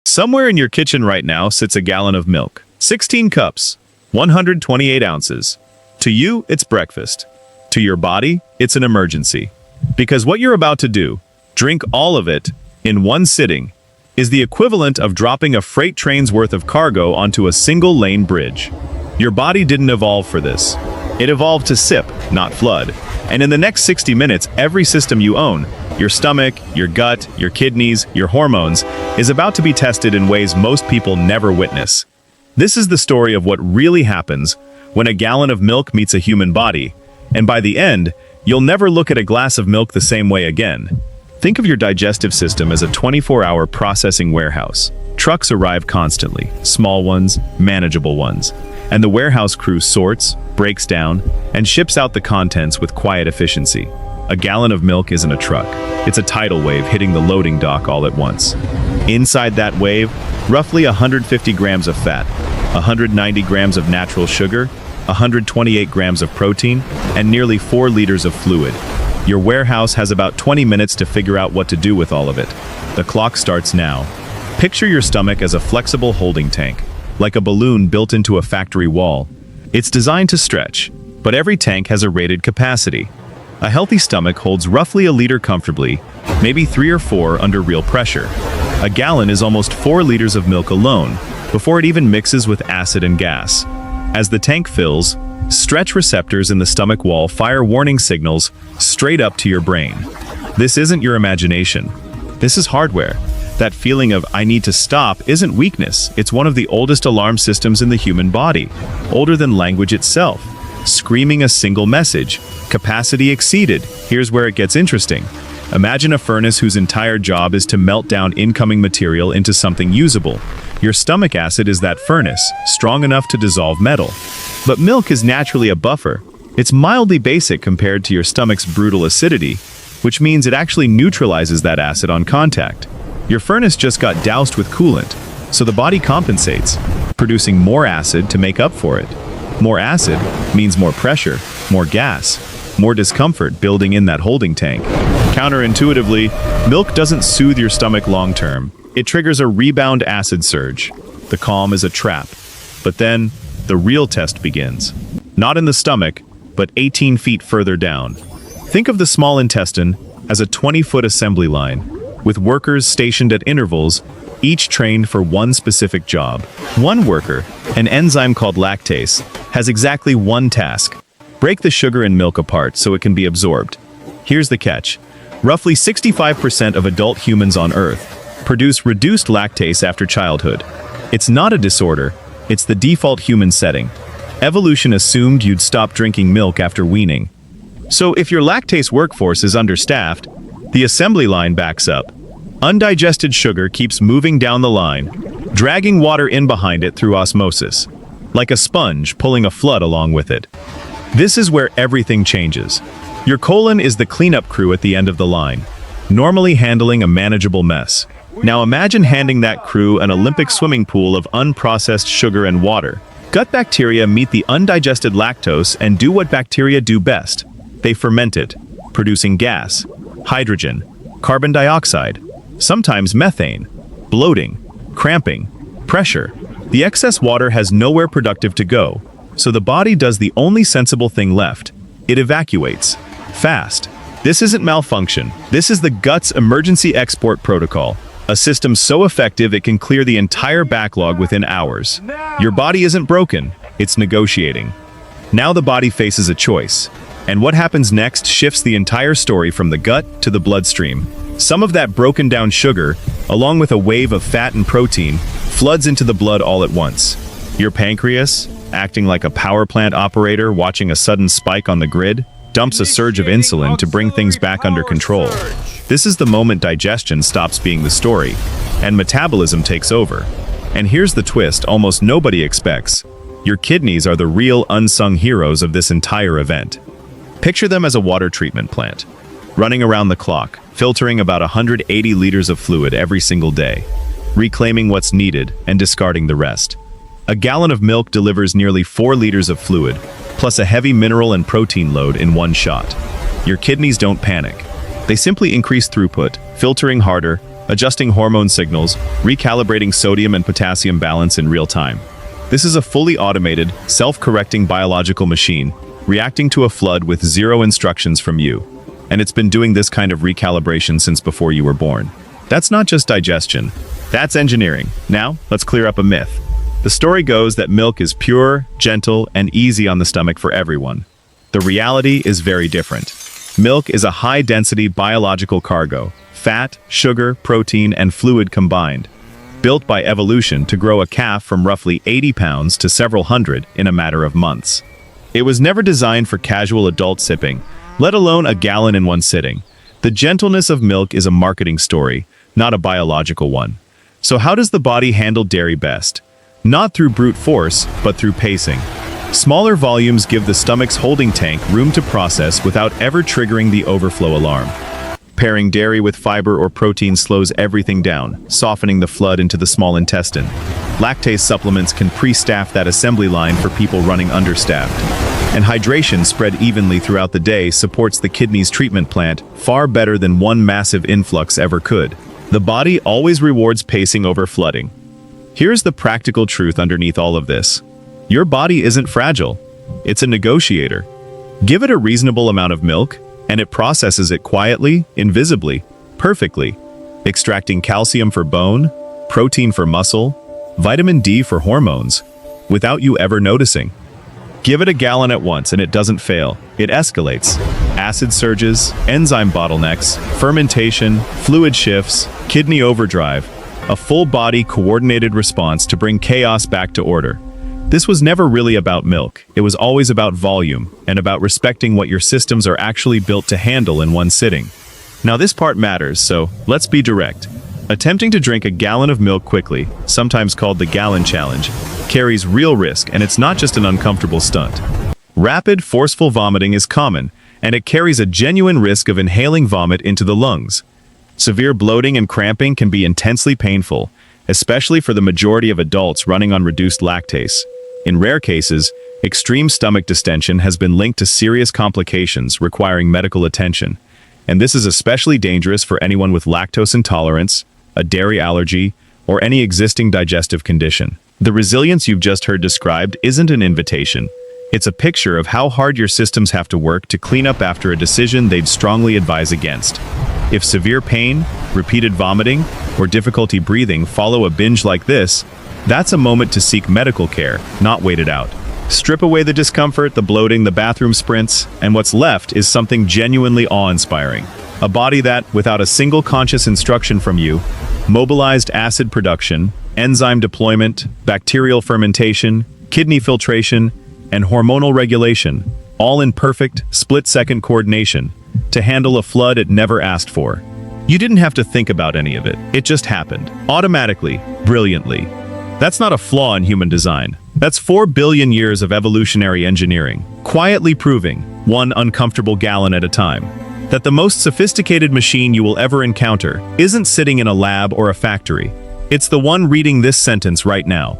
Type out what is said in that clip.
Somewhere in your kitchen right now sits a gallon of milk. 16 cups, 128 ounces. To you, it's breakfast. To your body, it's an emergency. Because what you're about to do, drink all of it, in one sitting, is the equivalent of dropping a freight train's worth of cargo onto a single-lane bridge. Your body didn't evolve for this. It evolved to sip, not flood. And in the next 60 minutes, every system you own, your stomach, your gut, your kidneys, your hormones, is about to be tested in ways most people never witness. This is the story of what really happens when a gallon of milk meets a human body, and by the end, you'll never look at a glass of milk the same way again. Think of your digestive system as a 24-hour processing warehouse. Trucks arrive constantly, small ones, manageable ones, and the warehouse crew sorts, breaks down, and ships out the contents with quiet efficiency. A gallon of milk isn't a truck. It's a tidal wave hitting the loading dock all at once. Inside that wave, roughly 150 grams of fat, 190 grams of natural sugar, 128 grams of protein, and nearly 4 liters of fluid. Your warehouse has about 20 minutes to figure out what to do with all of it. The clock starts now. Picture your stomach as a flexible holding tank, like a balloon built into a factory wall. It's designed to stretch, but every tank has a rated capacity. A healthy stomach holds roughly a liter comfortably, maybe 3 or 4 under real pressure. A gallon is almost 4 liters of milk alone, before it even mixes with acid and gas. As the tank fills, stretch receptors in the stomach wall fire warning signals straight up to your brain. This isn't your imagination. This is hardware. That feeling of "I need to stop" isn't weakness. It's one of the oldest alarm systems in the human body, older than language itself, screaming a single message: capacity exceeded. Here's where it gets interesting. Imagine a furnace whose entire job is to melt down incoming material into something usable. Your stomach acid is that furnace, strong enough to dissolve metal. But milk is naturally a buffer. It's mildly basic compared to your stomach's brutal acidity, which means it actually neutralizes that acid on contact. Your furnace just got doused with coolant, so the body compensates, producing more acid to make up for it. More acid means more pressure, more gas, more discomfort building in that holding tank. Counterintuitively, milk doesn't soothe your stomach long-term. It triggers a rebound acid surge. The calm is a trap. But then, the real test begins. Not in the stomach, but 18 feet further down. Think of the small intestine as a 20-foot assembly line, with workers stationed at intervals, each trained for one specific job. One worker, an enzyme called lactase, has exactly one task: break the sugar in milk apart so it can be absorbed. Here's the catch. Roughly 65% of adult humans on Earth produce reduced lactase after childhood. It's not a disorder, it's the default human setting. Evolution assumed you'd stop drinking milk after weaning. So if your lactase workforce is understaffed, the assembly line backs up. Undigested sugar keeps moving down the line, dragging water in behind it through osmosis, like a sponge pulling a flood along with it. This is where everything changes. Your colon is the cleanup crew at the end of the line, normally handling a manageable mess. Now imagine handing that crew an Olympic swimming pool of unprocessed sugar and water. Gut bacteria meet the undigested lactose and do what bacteria do best. They ferment it, producing gas, hydrogen, carbon dioxide, sometimes methane, bloating, cramping, pressure. The excess water has nowhere productive to go, so the body does the only sensible thing left. It evacuates. Fast. This isn't malfunction. This is the gut's emergency export protocol. A system so effective it can clear the entire backlog within hours. Your body isn't broken, it's negotiating. Now the body faces a choice. And what happens next shifts the entire story from the gut to the bloodstream. Some of that broken down sugar, along with a wave of fat and protein, floods into the blood all at once. Your pancreas, acting like a power plant operator watching a sudden spike on the grid, dumps a surge of insulin to bring things back under control. This is the moment digestion stops being the story, and metabolism takes over. And here's the twist almost nobody expects. Your kidneys are the real unsung heroes of this entire event. Picture them as a water treatment plant, running around the clock, filtering about 180 liters of fluid every single day, reclaiming what's needed and discarding the rest. A gallon of milk delivers nearly 4 liters of fluid, plus a heavy mineral and protein load in one shot. Your kidneys don't panic. They simply increase throughput, filtering harder, adjusting hormone signals, recalibrating sodium and potassium balance in real time. This is a fully automated, self-correcting biological machine, reacting to a flood with zero instructions from you. And it's been doing this kind of recalibration since before you were born. That's not just digestion, that's engineering. Now, let's clear up a myth. The story goes that milk is pure, gentle, and easy on the stomach for everyone. The reality is very different. Milk is a high-density biological cargo, fat, sugar, protein, and fluid combined, built by evolution to grow a calf from roughly 80 pounds to several hundred in a matter of months. It was never designed for casual adult sipping, let alone a gallon in one sitting. The gentleness of milk is a marketing story, not a biological one. So how does the body handle dairy best? Not through brute force, but through pacing. Smaller volumes give the stomach's holding tank room to process without ever triggering the overflow alarm. Pairing dairy with fiber or protein slows everything down, softening the flood into the small intestine. Lactase supplements can pre-staff that assembly line for people running understaffed. And hydration spread evenly throughout the day supports the kidney's treatment plant far better than one massive influx ever could. The body always rewards pacing over flooding. Here's the practical truth underneath all of this. Your body isn't fragile. It's a negotiator. Give it a reasonable amount of milk, and it processes it quietly, invisibly, perfectly, extracting calcium for bone, protein for muscle, vitamin D for hormones, without you ever noticing. Give it a gallon at once and it doesn't fail. It escalates. Acid surges, enzyme bottlenecks, fermentation, fluid shifts, kidney overdrive, a full-body coordinated response to bring chaos back to order. This was never really about milk. It was always about volume and about respecting what your systems are actually built to handle in one sitting. Now this part matters, so let's be direct. Attempting to drink a gallon of milk quickly, sometimes called the gallon challenge, carries real risk, and it's not just an uncomfortable stunt. Rapid, forceful vomiting is common, and it carries a genuine risk of inhaling vomit into the lungs. Severe bloating and cramping can be intensely painful, especially for the majority of adults running on reduced lactase. In rare cases, extreme stomach distension has been linked to serious complications requiring medical attention, and this is especially dangerous for anyone with lactose intolerance, a dairy allergy, or any existing digestive condition. The resilience you've just heard described isn't an invitation. It's a picture of how hard your systems have to work to clean up after a decision they'd strongly advise against. If severe pain, repeated vomiting, or difficulty breathing follow a binge like this, that's a moment to seek medical care, not wait it out. Strip away the discomfort, the bloating, the bathroom sprints, and what's left is something genuinely awe-inspiring. A body that, without a single conscious instruction from you, mobilized acid production, enzyme deployment, bacterial fermentation, kidney filtration, and hormonal regulation, all in perfect, split-second coordination, to handle a flood it never asked for. You didn't have to think about any of it. It just happened. Automatically, brilliantly. That's not a flaw in human design. That's 4 billion years of evolutionary engineering, quietly proving, one uncomfortable gallon at a time, that the most sophisticated machine you will ever encounter isn't sitting in a lab or a factory. It's the one reading this sentence right now.